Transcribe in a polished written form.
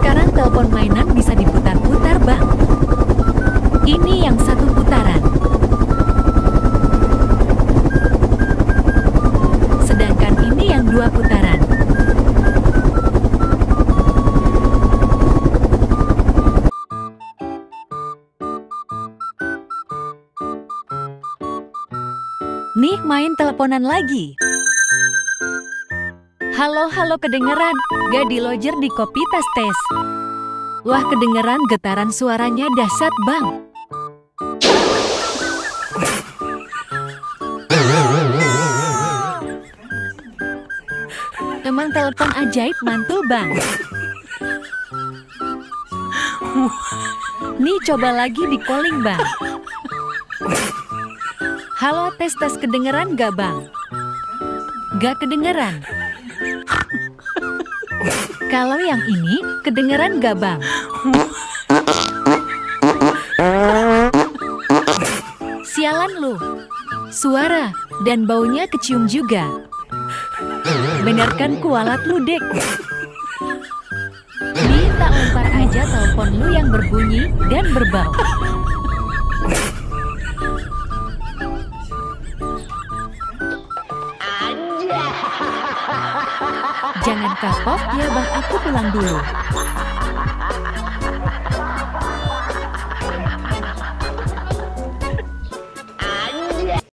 Sekarang telepon mainan bisa diputar-putar, Bang. Ini yang satu putaran. Sedangkan ini yang dua putaran. Nih main teleponan lagi. Halo, halo, kedengeran? Gak di lojer di kopi tes. Wah, kedengeran getaran suaranya dahsyat, Bang. Emang telepon ajaib mantul, Bang. Nih coba lagi di calling, Bang. Halo, tes kedengeran gak, Bang? Gak kedengeran. Kalau yang ini, kedengeran gak, Bang? Sialan lu. Suara dan baunya kecium juga. Benerkan kualat lu, Dek. Nih, tak lempar aja telepon lu yang berbunyi dan berbau. Jangan kapok ya, Bang, aku pulang dulu.